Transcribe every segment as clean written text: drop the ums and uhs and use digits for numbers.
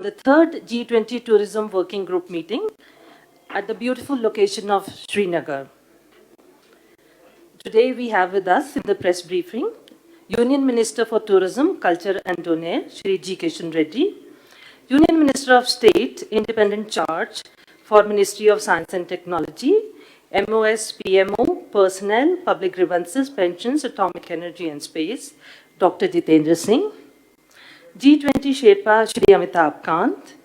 the third G20 Tourism Working Group meeting at the beautiful location of Srinagar. Today we have with us in the press briefing Union Minister for Tourism, Culture and Donaire, Shri G. Kishan Reddy, Union Minister of State, Independent Charge for Ministry of Science and Technology, MOS, PMO, Personnel, Public Grievances, Pensions, Atomic Energy and Space, Dr. Jitendra Singh, G20 Sherpa Shri Amitabh Kant,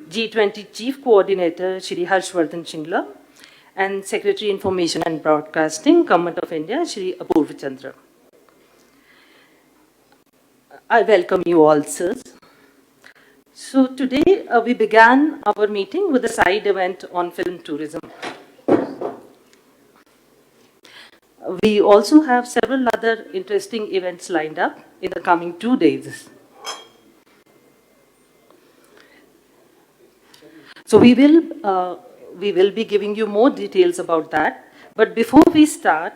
G20 Chief Coordinator Shri Harshvardhan Shingla, and Secretary Information and Broadcasting, Government of India, Shri Apurva Chandra. I welcome you all, sirs. So today we began our meeting with a side event on film tourism. We also have several other interesting events lined up in the coming 2 days. So we will be giving you more details about that. But before we start,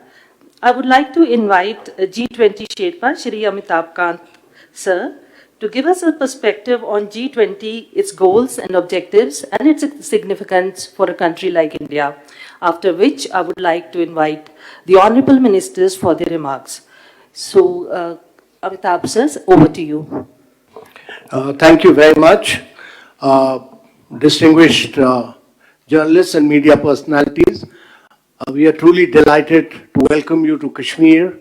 I would like to invite G20 Sherpa, Shri Amitabh Kant, sir, to give us a perspective on G20, its goals and objectives, and its significance for a country like India. After which, I would like to invite the Honorable Ministers for their remarks. So, Amitabh, sir, over to you. Thank you very much. Distinguished journalists and media personalities, we are truly delighted to welcome you to Kashmir.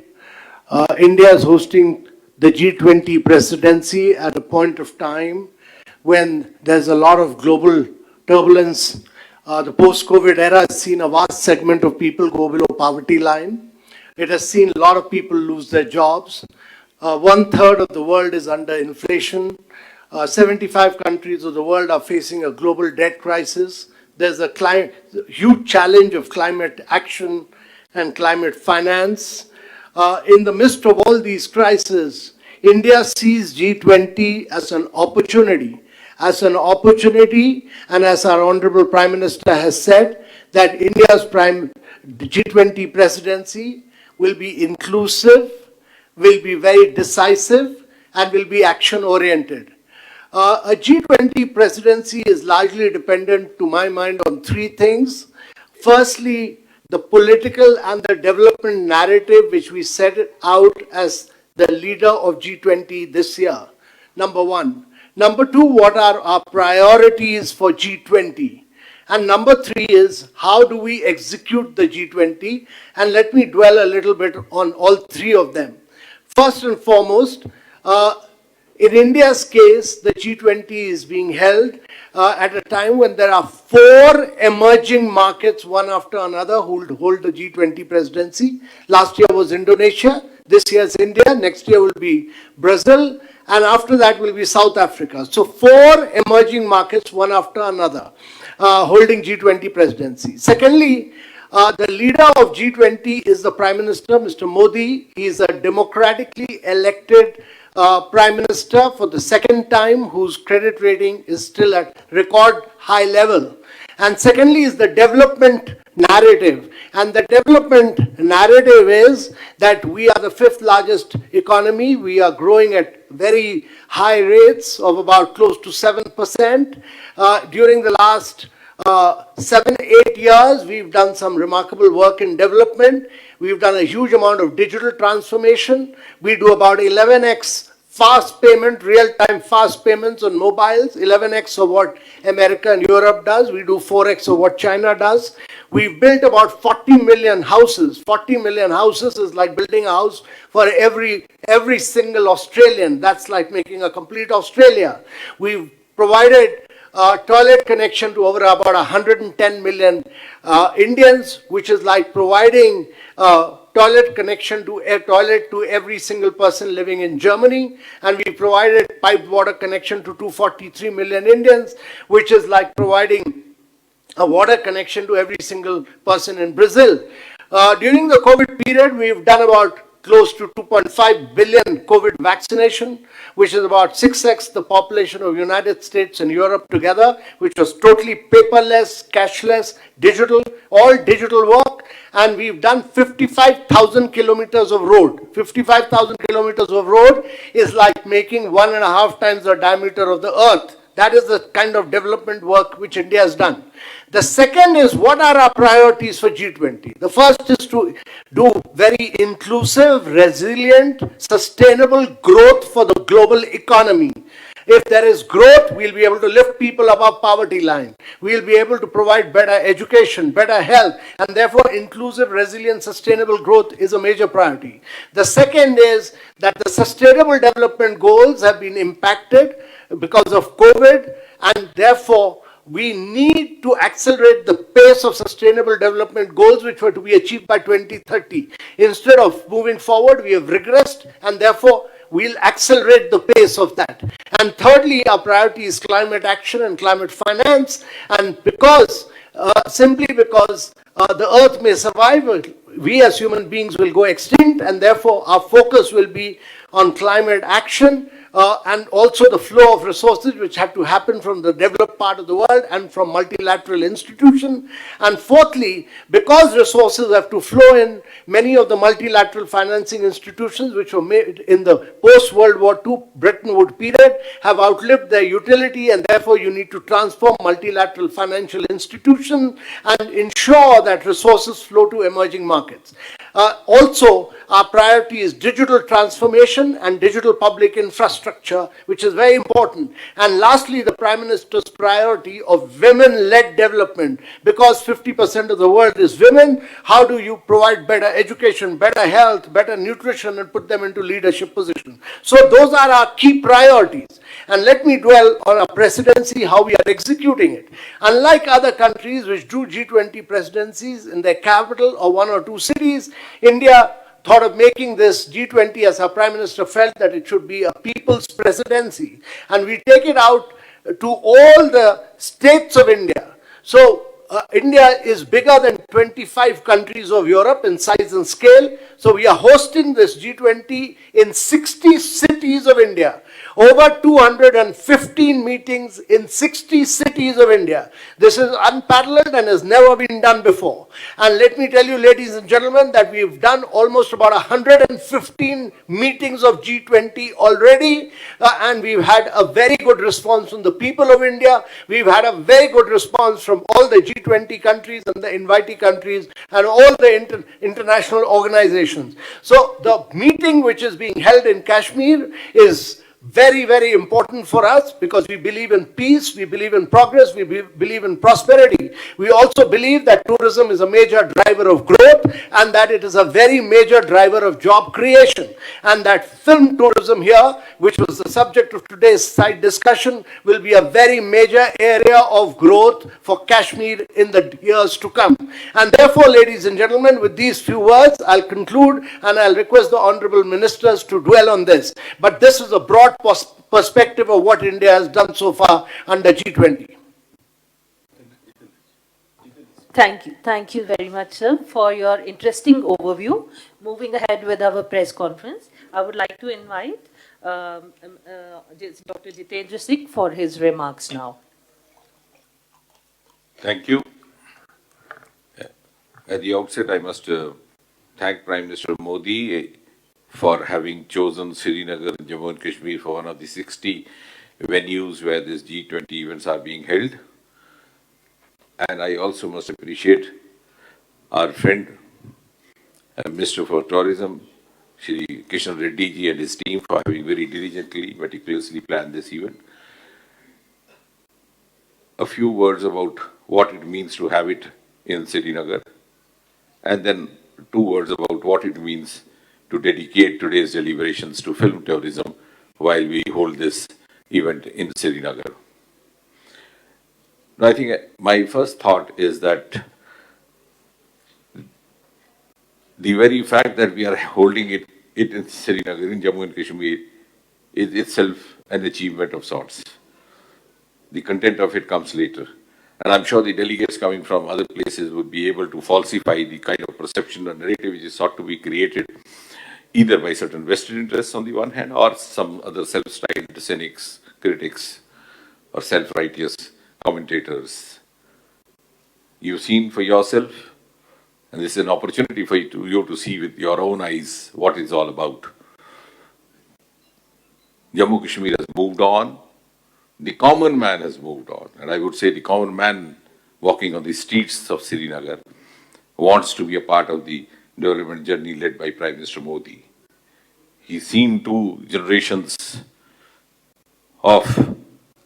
India is hosting the G20 presidency at a point of time when there's a lot of global turbulence. The post-COVID era has seen a vast segment of people go below poverty line. It has seen a lot of people lose their jobs. 1/3 of the world is under inflation. 75 countries of the world are facing a global debt crisis. There's a huge challenge of climate action and climate finance. In the midst of all these crises, India sees G20 as an opportunity. And as our Honorable Prime Minister has said, that India's G20 presidency will be inclusive, will be very decisive, and will be action-oriented. A G20 presidency is largely dependent, to my mind, on three things. Firstly, the political and the development narrative which we set out as the leader of G20 this year, number one. Number two, what are our priorities for G20? And number three is, how do we execute the G20? And let me dwell a little bit on all three of them. First and foremost, in India's case, the G20 is being held at a time when there are 4 emerging markets, one after another, who will hold the G20 presidency. Last year was Indonesia, this year is India, next year will be Brazil, and after that will be South Africa. So 4 emerging markets, one after another, holding G20 presidency. Secondly, the leader of G20 is the Prime Minister, Mr. Modi. He is a democratically elected Prime Minister for the second time, whose credit rating is still at record high level. And secondly is the development narrative. And the development narrative is that we are the 5th largest economy. We are growing at very high rates of about close to 7%. During the last 7-8 years, we've done some remarkable work in development. We've done a huge amount of digital transformation. We do about 11x fast payment, real-time fast payments on mobiles, 11x of what America and Europe does. We do 4x of what China does. We've built about 40 million houses. 40 million houses is like building a house for every single Australian. That's like making a complete Australia. We've provided toilet connection to over about 110 million Indians, which is like providing toilet connection to every single person living in Germany. And we provided piped water connection to 243 million Indians, which is like providing a water connection to every single person in Brazil. During the COVID period, we've done about close to 2.5 billion COVID vaccination, which is about 6x the population of United States and Europe together, which was totally paperless, cashless, digital, all digital work. And we've done 55,000 kilometers of road. 55,000 kilometers of road is like making 1.5 times the diameter of the earth. That is the kind of development work which India has done. The second is, what are our priorities for G20? The first is to do very inclusive, resilient, sustainable growth for the global economy. If there is growth, we'll be able to lift people above poverty line. We'll be able to provide better education, better health, and therefore inclusive, resilient, sustainable growth is a major priority. The second is that the sustainable development goals have been impacted because of COVID, and therefore we need to accelerate the pace of sustainable development goals which were to be achieved by 2030. Instead of moving forward, we have regressed, and therefore we'll accelerate the pace of that. And thirdly, our priority is climate action and climate finance. And simply because the earth may survive, we as human beings will go extinct, and therefore our focus will be on climate action, and also the flow of resources which have to happen from the developed part of the world and from multilateral institutions. And fourthly, because resources have to flow in, many of the multilateral financing institutions which were made in the post-World War II Bretton Woods period have outlived their utility, and therefore you need to transform multilateral financial institutions and ensure that resources flow to emerging markets. Also, our priority is digital transformation and digital public infrastructure, which is very important. And lastly, the Prime Minister's priority of women-led development. Because 50% of the world is women, how do you provide better education, better health, better nutrition, and put them into leadership positions? So those are our key priorities. And let me dwell on our presidency, how we are executing it. Unlike other countries which do G20 presidencies in their capital or one or two cities, India thought of making this G20, as our Prime Minister felt that it should be a people's presidency. And we take it out to all the states of India. So India is bigger than 25 countries of Europe in size and scale. So we are hosting this G20 in 60 cities of India. Over 215 meetings in 60 cities of India. This is unparalleled and has never been done before. And let me tell you, ladies and gentlemen, that we've done almost about 115 meetings of G20 already, and we've had a very good response from the people of India. We've had a very good response from all the G20 countries and the invitee countries and all the international organizations. So the meeting which is being held in Kashmir is very, very important for us, because we believe in peace, we believe in progress, we believe in prosperity. We also believe that tourism is a major driver of growth, and that it is a very major driver of job creation. And that film tourism here, which was the subject of today's side discussion, will be a very major area of growth for Kashmir in the years to come. And therefore, ladies and gentlemen, with these few words, I'll conclude, and I'll request the Honorable Ministers to dwell on this. But this is a broad perspective of what India has done so far under G20. Thank you very much, sir, for your interesting overview. Moving ahead with our press conference, I would like to invite Dr. Jitendra Singh for his remarks now. Thank you. At the outset, I must thank Prime Minister Modi for having chosen Srinagar and Jammu and Kashmir for one of the 60 venues where these G20 events are being held. And I also must appreciate our friend, Minister for Tourism, Shri Kishan Reddy ji and his team for having very diligently, meticulously planned this event. A few words about what it means to have it in Srinagar, and then 2 words about what it means to dedicate today's deliberations to film tourism while we hold this event in Srinagar. Now, I think my first thought is that the very fact that we are holding it in Srinagar, in Jammu and Kashmir, is itself an achievement of sorts. The content of it comes later. And I'm sure the delegates coming from other places would be able to falsify the kind of perception or narrative which is sought to be created either by certain vested interests on the one hand, or some other self-styled cynics, critics, or self-righteous commentators. You've seen for yourself, and this is an opportunity for you to see with your own eyes what it's all about. Jammu Kashmir has moved on. the common man has moved on. And I would say the common man walking on the streets of Srinagar wants to be a part of the development journey led by Prime Minister Modi. He's seen two generations of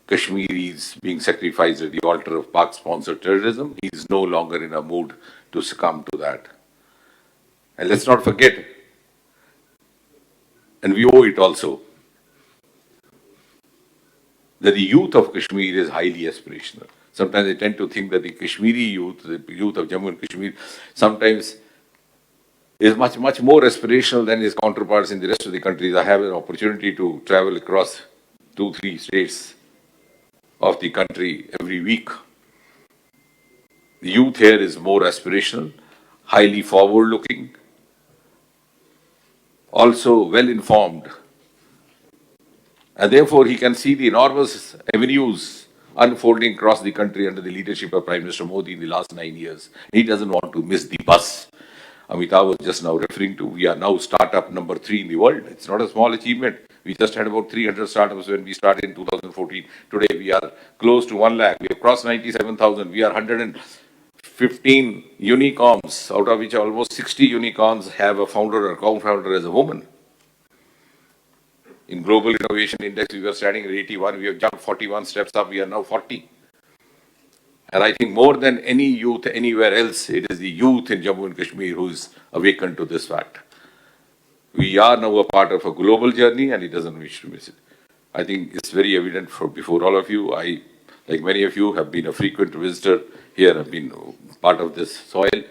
Kashmiris being sacrificed at the altar of Pak-sponsored terrorism. He's no longer in a mood to succumb to that. And let's not forget, and we owe it also, that the youth of Kashmir is highly aspirational. Sometimes I tend to think that the Kashmiri youth, the youth of Jammu and Kashmir, sometimes is much more aspirational than his counterparts in the rest of the countries. I have an opportunity to travel across 2-3 states of the country every week. The youth here is more aspirational, highly forward-looking, also well-informed, and therefore he can see the enormous avenues unfolding across the country under the leadership of Prime Minister Modi in the last 9 years. He doesn't want to miss the bus. Amitabh was just now referring to, we are now startup number 3 in the world. It's not a small achievement. We just had about 300 startups when we started in 2014. Today we are close to 1 lakh. We have crossed 97,000. We are 115 unicorns, out of which almost 60 unicorns have a founder or co-founder as a woman. In Global Innovation Index, we were standing at 81. We have jumped 41 steps up. We are now 40. And I think more than any youth anywhere else, it is the youth in Jammu and Kashmir who is awakened to this fact. We are now a part of a global journey and he doesn't wish to miss it. I think it's very evident before all of you. I, like many of you, have been a frequent visitor here, have been part of this soil.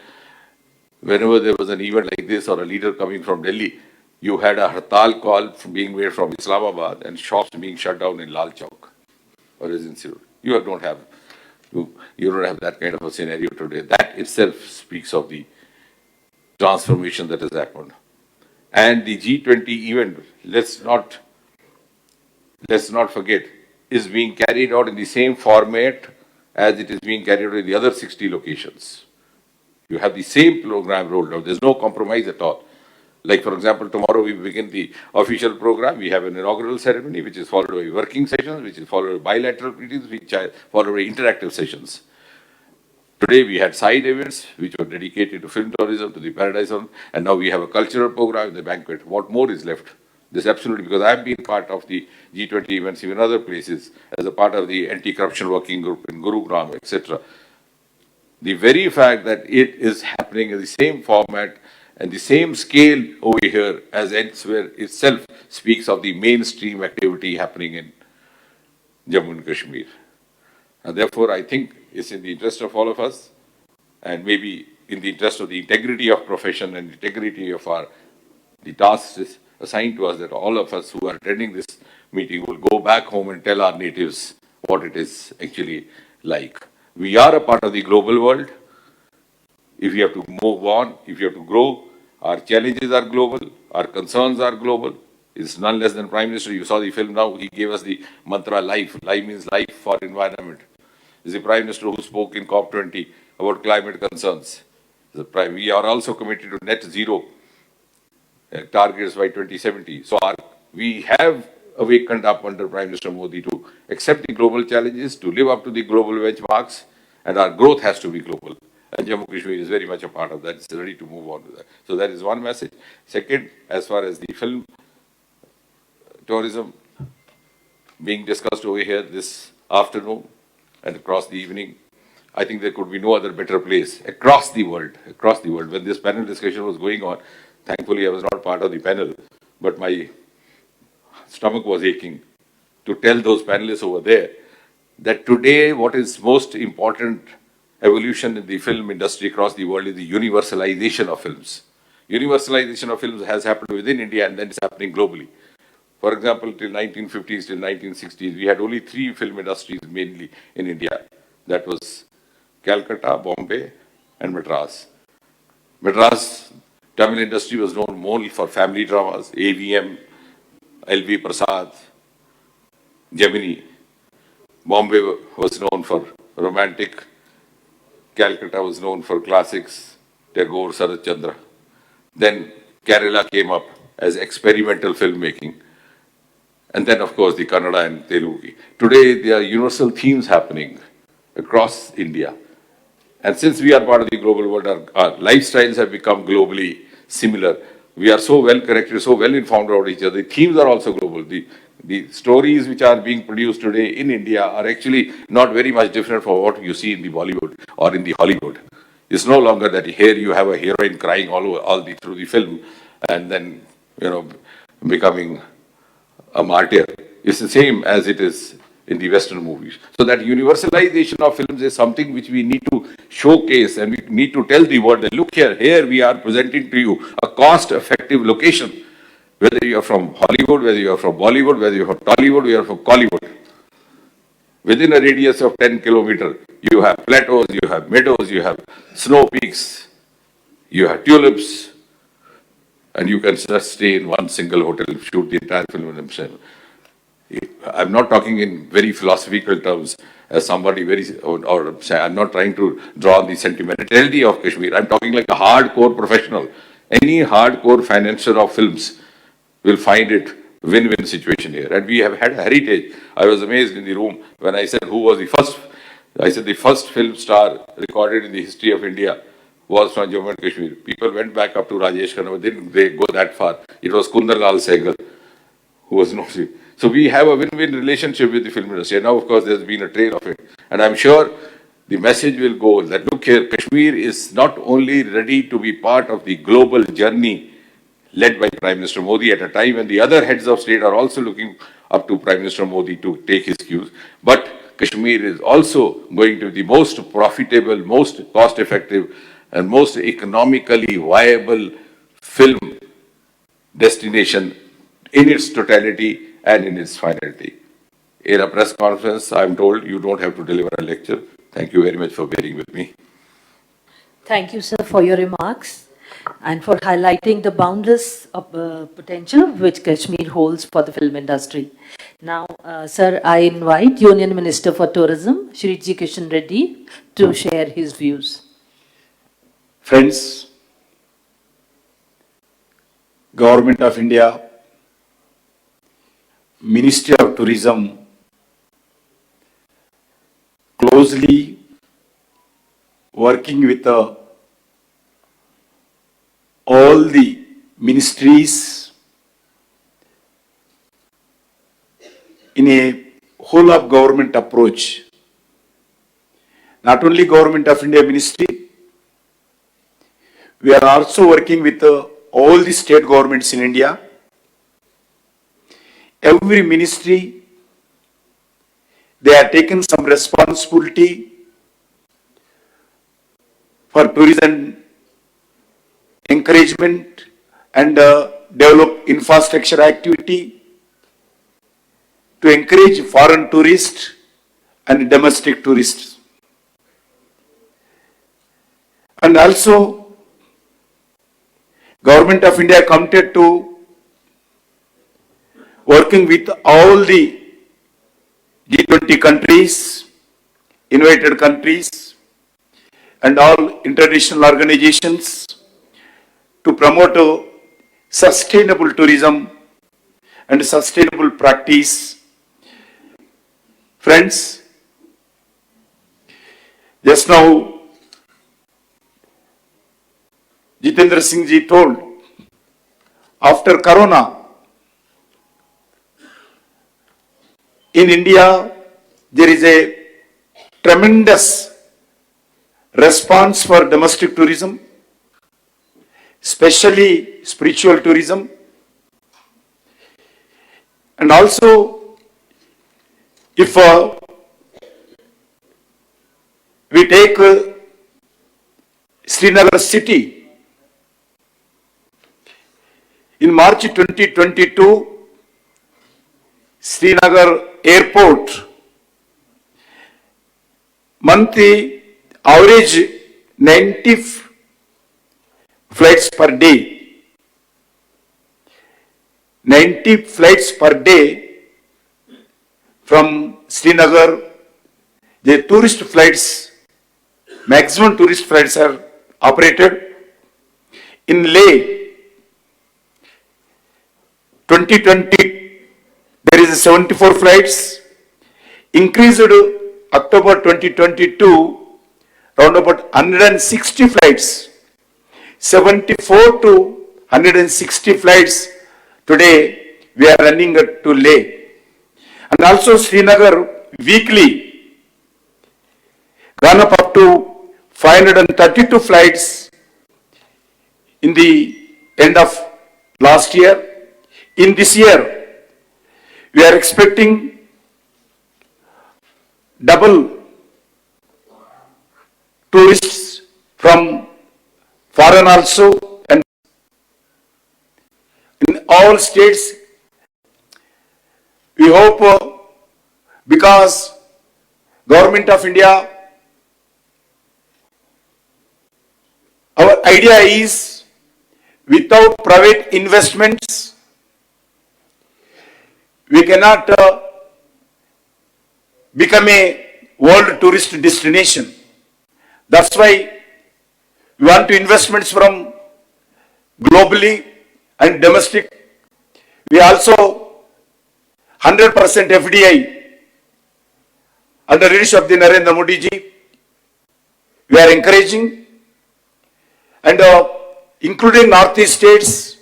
Whenever there was an event like this or a leader coming from Delhi, you had a hartal call being made from Islamabad and shops being shut down in Lal Chowk or in Sirur. You don't have that kind of a scenario today. That itself speaks of the transformation that has happened. And the G20 event, let's not forget, is being carried out in the same format as it is being carried out in the other 60 locations. You have the same program rolled out. There's no compromise at all. Like, for example, tomorrow we begin the official program. We have an inaugural ceremony, which is followed by working sessions, which is followed by bilateral meetings, which are followed by interactive sessions. Today we had side events, which were dedicated to film tourism, to the Paradise Zone, and now we have a cultural program, the banquet. What more is left? This absolutely, because I've been part of the G20 events, even other places, as a part of the anti-corruption working group in Gurugram, etc. The very fact that it is happening in the same format and the same scale over here as elsewhere itself speaks of the mainstream activity happening in Jammu and Kashmir. And therefore, I think it's in the interest of all of us, and maybe in the interest of the integrity of profession and integrity of the tasks assigned to us, that all of us who are attending this meeting will go back home and tell our natives what it is actually like. We are a part of the global world. If we have to move on, if we have to grow, our challenges are global, our concerns are global. It's none less than Prime Minister. You saw the film now, he gave us the mantra life. Life means life for environment. It's the Prime Minister who spoke in COP20 about climate concerns. We are also committed to net zero targets by 2070. So we have awakened up under Prime Minister Modi to accept the global challenges, to live up to the global benchmarks, and our growth has to be global. And Jammu Kashmir is very much a part of that. It's ready to move on to that. So that is one message. Second, as far as the film tourism being discussed over here this afternoon and across the evening, I think there could be no other better place across the world. When this panel discussion was going on, thankfully I was not part of the panel, but my stomach was aching to tell those panelists over there that today what is most important evolution in the film industry across the world is the universalization of films. Universalization of films has happened within India and then it's happening globally. For example, till 1950s, till 1960s, we had only 3 film industries mainly in India. That was Calcutta, Bombay, and Madras. Madras Tamil industry was known more for family dramas, AVM, LV Prasad, Gemini. Bombay was known for romantic. Calcutta was known for classics, Tagore, Sarat Chandra. Then Kerala came up as experimental filmmaking. And then, of course, the Kannada and Telugu. Today, there are universal themes happening across India. And since we are part of the global world, our lifestyles have become globally similar. We are so well connected, so well informed about each other. The themes are also global. The stories which are being produced today in India are actually not very much different from what you see in the Bollywood or in the Hollywood. It's no longer that here you have a heroine crying through the film and then, becoming a martyr. It's the same as it is in the Western movies. So that universalization of films is something which we need to showcase, and we need to tell the world that look here we are presenting to you a cost-effective location. Whether you are from Hollywood, whether you are from Bollywood, whether you are from Tollywood, whether you are from Collywood. Within a radius of 10 kilometers, you have plateaus, you have meadows, you have snow peaks, you have tulips, and you can just stay in one single hotel and shoot the entire film in themselves. I'm not talking in very philosophical terms as somebody or say, I'm not trying to draw on the sentimentality of Kashmir. I'm talking like a hardcore professional. Any hardcore financier of films will find it win-win situation here. And we have had a heritage. I was amazed in the room when I said who was the first. I said the first film star recorded in the history of India was from Jammu and Kashmir. People went back up to Rajesh Khanna, but didn't they go that far? It was Kundarlal Sehgal, who was no. So we have a win-win relationship with the film industry. And now, of course, there's been a trail of it. And I'm sure the message will go that, look here, Kashmir is not only ready to be part of the global journey led by Prime Minister Modi at a time when the other heads of state are also looking up to Prime Minister Modi to take his cues, but Kashmir is also going to be the most profitable, most cost-effective, and most economically viable film destination in its totality and in its finality. In a press conference, I'm told you don't have to deliver a lecture. Thank you very much for bearing with me. Thank you, sir, for your remarks and for highlighting the boundless potential which Kashmir holds for the film industry. Now, sir, I invite Union Minister for Tourism, Shri G. Kishan Reddy, to share his views. Friends, Government of India, Ministry of Tourism, closely working with all the ministries in a whole of government approach. Not only Government of India Ministry, we are also working with all the state governments in India. Every ministry, they have taken some responsibility for tourism encouragement and develop infrastructure activity to encourage foreign tourists and domestic tourists. And also, Government of India committed to working with all the G20 countries, invited countries, and all international organizations to promote sustainable tourism and sustainable practice. Friends, just now Jitendra Singh ji told, after Corona, in India, there is a tremendous response for domestic tourism, especially spiritual tourism. And also, if we take Srinagar city, in March 2022, Srinagar airport, monthly average 90 flights per day. 90 flights per day from Srinagar. The tourist flights, maximum tourist flights are operated. In Leh, 2020 there is 74 flights. Increased October 2022, round about 160 flights. 74 to 160 flights today we are running to Leh. And also Srinagar weekly gone up to 532 flights in the end of last year. In this year, we are expecting double tourists from foreign also, and in all states we hope because Government of India, our idea is without private investments we cannot become a world tourist destination. That's why we want to investments from globally and domestic. We also 100% FDI under the leadership of the Narendra Modi ji. We are encouraging and including Northeast states,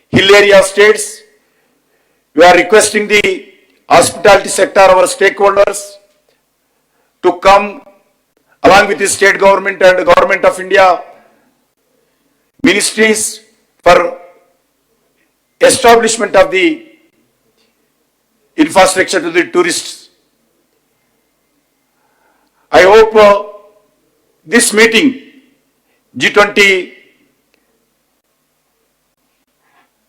hill area states, we are requesting the hospitality sector, our stakeholders, to come along with the state government and the Government of India ministries for establishment of the infrastructure to the tourists. I hope this meeting, G20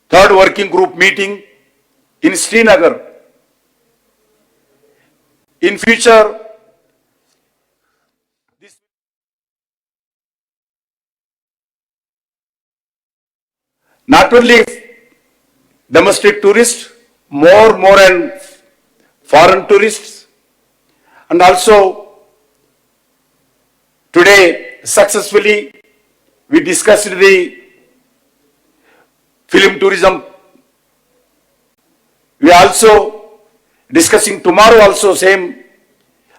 third working group meeting in Srinagar, in future, not only domestic tourists, more and foreign tourists, and also today successfully we discussed the film tourism. We are also discussing tomorrow also same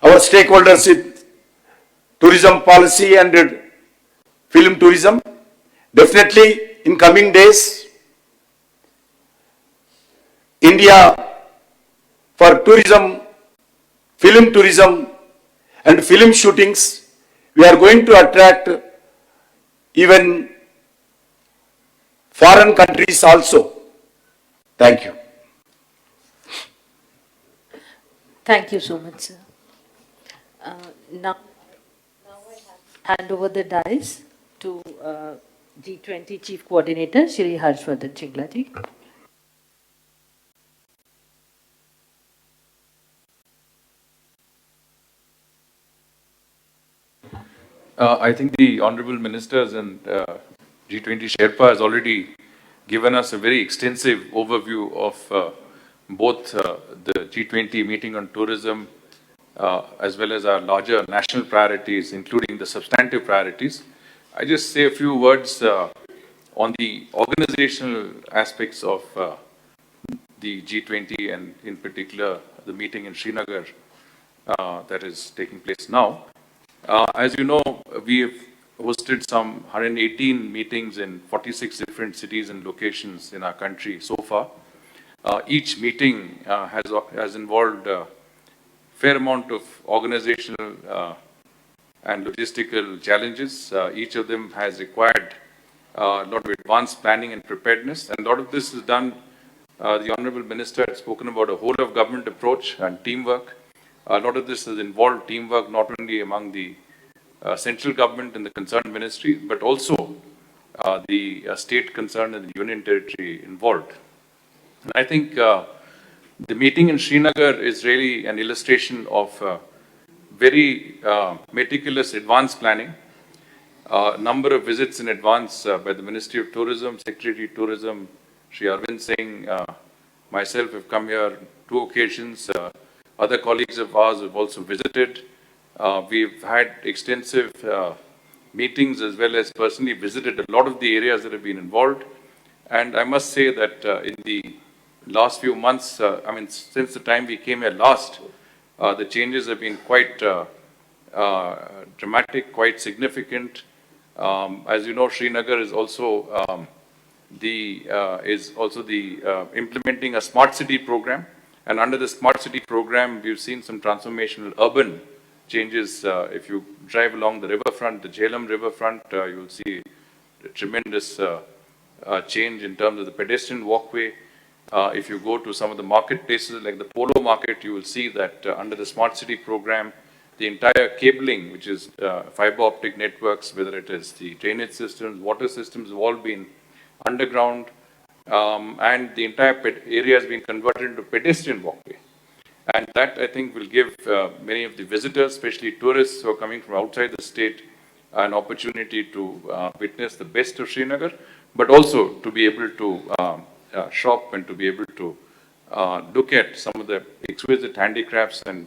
our stakeholders with tourism policy and film tourism. Definitely in coming days, India for tourism, film tourism and film shootings, we are going to attract even foreign countries also. Thank you. Thank you so much, sir. Now I hand over the dice to G20 Chief Coordinator, Shri Harshvardhan Shringla ji. I think the Honorable Ministers and G20 Sherpa has already given us a very extensive overview of both the G20 meeting on tourism as well as our larger national priorities, including the substantive priorities. I just say a few words on the organizational aspects of the G20 and in particular the meeting in Srinagar that is taking place now. As you know, we have hosted some 118 meetings in 46 different cities and locations in our country so far. Each meeting has involved a fair amount of organizational and logistical challenges. Each of them has required a lot of advanced planning and preparedness, and a lot of this is done. The Honorable Minister had spoken about a whole of government approach and teamwork. A lot of this has involved teamwork not only among the central government and the concerned ministry, but also the state concerned and the union territory involved. And I think the meeting in Srinagar is really an illustration of very meticulous advanced planning. A number of visits in advance by the Ministry of Tourism, Secretary of Tourism, Shri Arvind Singh, myself have come here 2 occasions. Other colleagues of ours have also visited. We've had extensive meetings as well as personally visited a lot of the areas that have been involved. And I must say that in the last few months, I mean, since the time we came here last, the changes have been quite dramatic, quite significant. As you know, Srinagar is also implementing a smart city program, and under the smart city program, we've seen some transformational urban changes. If you drive along the riverfront, the Jhelum riverfront, you'll see a tremendous change in terms of the pedestrian walkway. If you go to some of the marketplaces like the Polo Market, you will see that under the smart city program, the entire cabling, which is fiber optic networks, whether it is the drainage systems, water systems, have all been underground, and the entire area has been converted into pedestrian walkway. And that, I think, will give many of the visitors, especially tourists who are coming from outside the state, an opportunity to witness the best of Srinagar, but also to be able to shop and to be able to look at some of the exquisite handicrafts and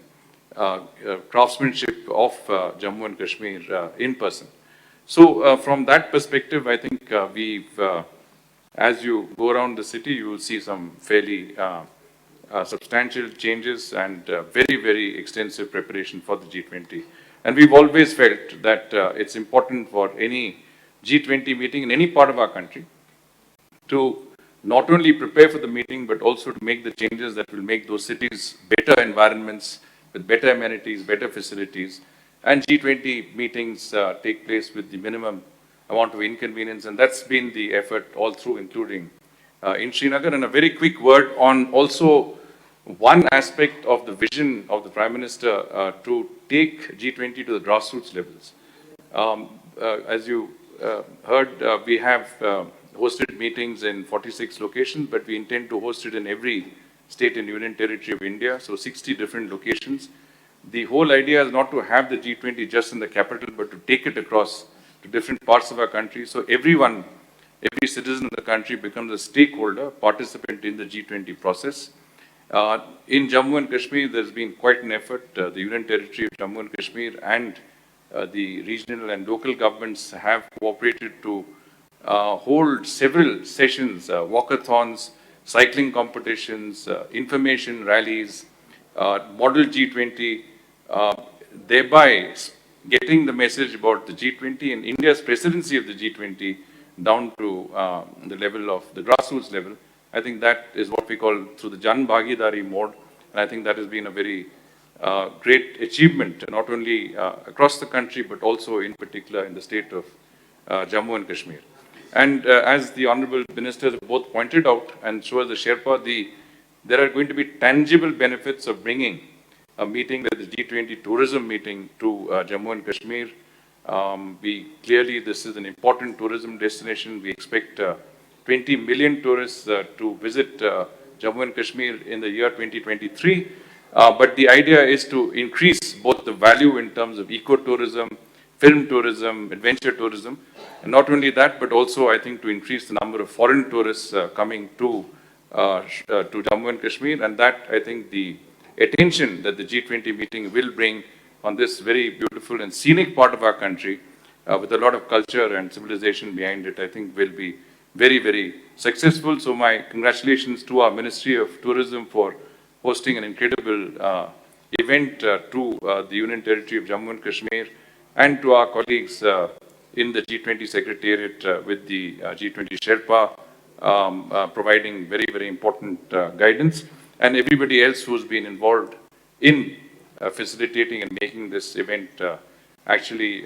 craftsmanship of Jammu and Kashmir in person. So from that perspective, I think as you go around the city, you will see some fairly substantial changes and very, very extensive preparation for the G20. And we've always felt that it's important for any G20 meeting in any part of our country to not only prepare for the meeting, but also to make the changes that will make those cities better environments with better amenities, better facilities. And G20 meetings take place with the minimum amount of inconvenience. And that's been the effort all through, including in Srinagar. And a very quick word on also one aspect of the vision of the Prime Minister to take G20 to the grassroots levels. As you heard, we have hosted meetings in 46 locations, but we intend to host it in every state and union territory of India, so 60 different locations. The whole idea is not to have the G20 just in the capital, but to take it across to different parts of our country. So everyone, every citizen of the country becomes a stakeholder, participant in the G20 process. In Jammu and Kashmir, there's been quite an effort. The Union Territory of Jammu and Kashmir and the regional and local governments have cooperated to hold several sessions, walkathons, cycling competitions, information rallies, model G20, thereby getting the message about the G20 and India's presidency of the G20 down to the level of the grassroots level. I think that is what we call through the Jan Bhagidari mode, and I think that has been a very great achievement, not only across the country, but also in particular in the state of Jammu and Kashmir. And as the Honorable Ministers have both pointed out, and so as the Sherpa, there are going to be tangible benefits of bringing a meeting like the G20 tourism meeting to Jammu and Kashmir. Clearly, this is an important tourism destination. We expect 20 million tourists to visit Jammu and Kashmir in the year 2023. But the idea is to increase both the value in terms of ecotourism, film tourism, adventure tourism, and not only that, but also I think to increase the number of foreign tourists coming to Jammu and Kashmir, and that I think the attention that the G20 meeting will bring on this very beautiful and scenic part of our country, with a lot of culture and civilization behind it, I think will be very, very successful. So my congratulations to our Ministry of Tourism for hosting an incredible event to the Union Territory of Jammu and Kashmir, and to our colleagues in the G20 Secretariat with the G20 Sherpa providing very, very important guidance, and everybody else who's been involved in facilitating and making this event actually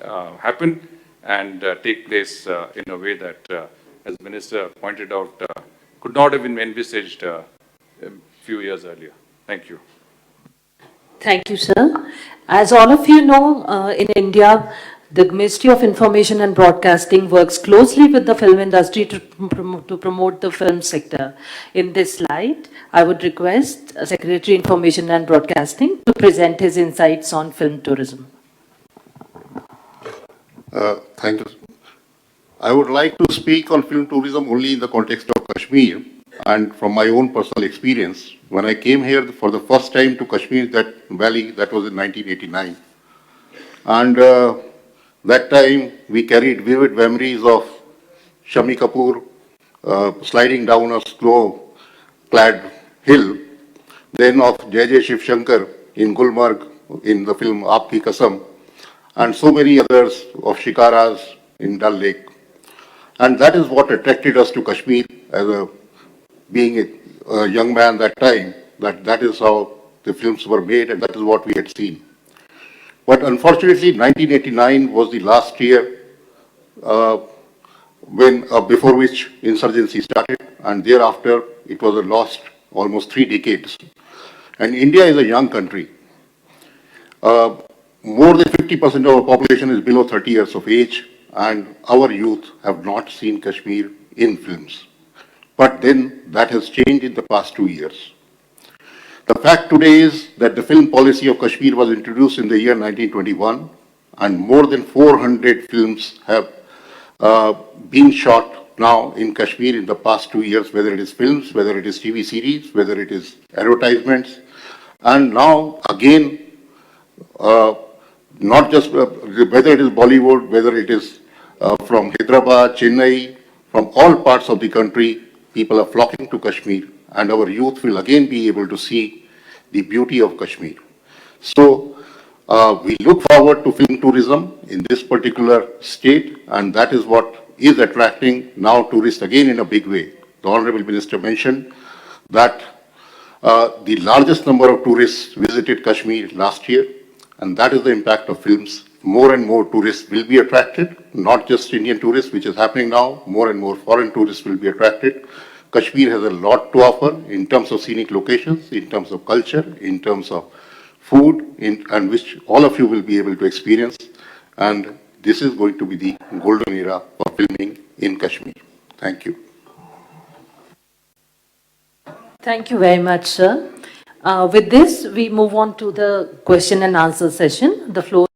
happen and take place in a way that, as the Minister pointed out, could not have been envisaged a few years earlier. Thank you. Thank you, sir. As all of you know, in India, the Ministry of Information and Broadcasting works closely with the film industry to promote the film sector. In this slide, I would request Secretary Information and Broadcasting to present his insights on film tourism. Thank you. I would like to speak on film tourism only in the context of Kashmir and from my own personal experience. When I came here for the first time to Kashmir, that valley, that was in 1989. And that time we carried vivid memories of Shami Kapoor sliding down a slope clad hill, then of J. Shiv Shankar in Gulmarg in the film Aapki Kasam, and so many others of shikaras in Dal Lake. And that is what attracted us to Kashmir as being a young man that time, that is how the films were made and that is what we had seen. But unfortunately, 1989 was the last year before which insurgency started, and thereafter it was a lost almost 3 decades. And India is a young country. More than 50% of our population is below 30 years of age, and our youth have not seen Kashmir in films. But then that has changed in the past 2 years. The fact today is that the film policy of Kashmir was introduced in the year 1921, and more than 400 films have been shot now in Kashmir in the past 2 years, whether it is films, whether it is TV series, whether it is advertisements, and now again, not just whether it is Bollywood, whether it is from Hyderabad, Chennai, from all parts of the country, people are flocking to Kashmir, and our youth will again be able to see the beauty of Kashmir. So we look forward to film tourism in this particular state, and that is what is attracting now tourists again in a big way. The Honorable Minister mentioned that the largest number of tourists visited Kashmir last year, and that is the impact of films. More and more tourists will be attracted, not just Indian tourists, which is happening now, more and more foreign tourists will be attracted. Kashmir has a lot to offer in terms of scenic locations, in terms of culture, in terms of food, and which all of you will be able to experience. And this is going to be the golden era for filming in Kashmir. Thank you. Thank you very much, sir. With this, we move on to the question and answer session. The floor